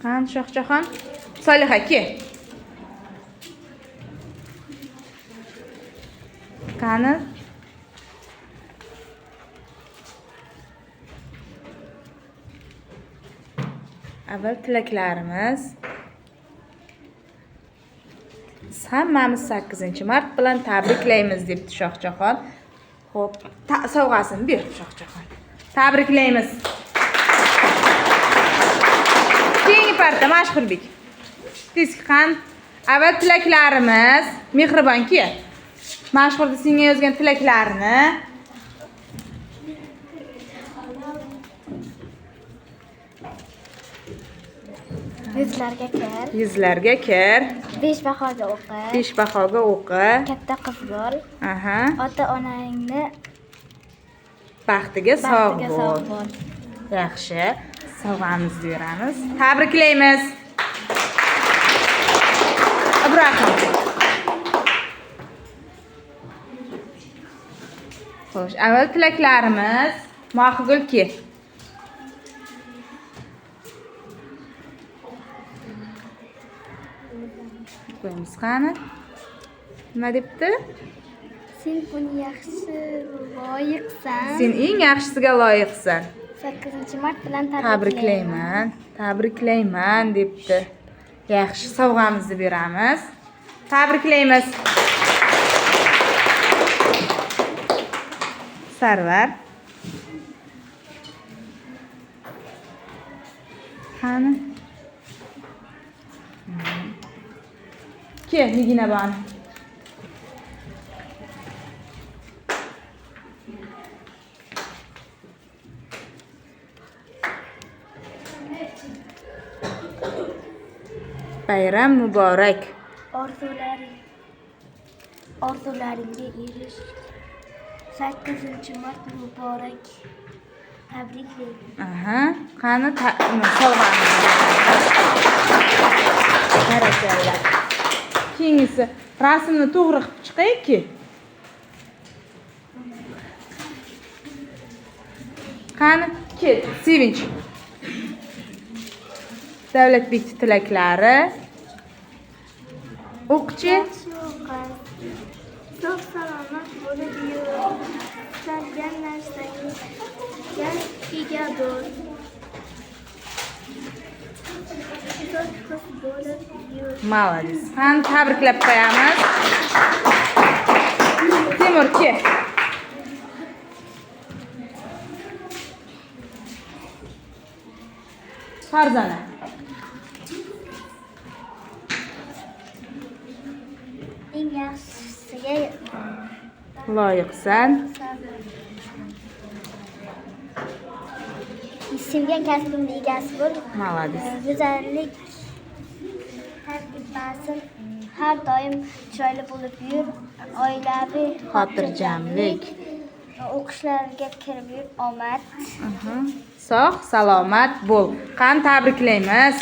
Qani Shohjahon, Soliha ke. Qani avval tilaklarimiz. Hammamiz 8-mart bilan tabriklaymiz debdi Shohjahon. Xo'p, sovg'asini ber Shohjahon. Tabriklaymiz. Keyingi parda Mashhurbek. Tezqan avval tilaklarimiz Mehribonki. Mashhurda senga yozgan tilaklarini Yuzlarga kir. 5 bahoga o'qi. 5 bahoga o'qi. Katta qiz bo'l. Aha. Ota-onangni Baxtiga sog' bo'l. Yaxshi. Sovg'amizni beramiz. Tabriklaymiz. Ibrohim. Xo'sh, avval tilaklarimiz Mohigulki. Qo'yamiz qani? Nima debdi? Sen buni yaxshi loyiqsan. Sen eng yaxshisiga loyiqsan. 8-mart bilan Tabriklayman. Tabriklayman debdi. Yaxshi, sovg'amizni beramiz. Tabriklaymiz. Sarvar. Qani? Ke, Nigina bani. Bayram muborak. Orzularingga erish. 8-mart muborak. Tabriklayman. Aha, qani sovg'amiz. Barakallah. Keyingisi rasmni to'g'ri qilib chiqayki. Qani ket, sevinch. Davlatbek tilaklari. O'qchi. Sog' salomat bo'lib yur. Istalgan narsaga ega bo'l. Qiz bo'lib yur. Молодец. Qani tabriklab qo'yamiz. Temur ke. Farzana. Eng yaxshisiga Loyiqsan. sevgan kasbimni egasi bo'l. Молодец. Go'zallik har doim chiroyli bo'lib yur. Oilaviy Xotirjamlik. O'qishlarga kirib yur. Omad. Sog' salomat bo'l. Qani tabriklaymiz.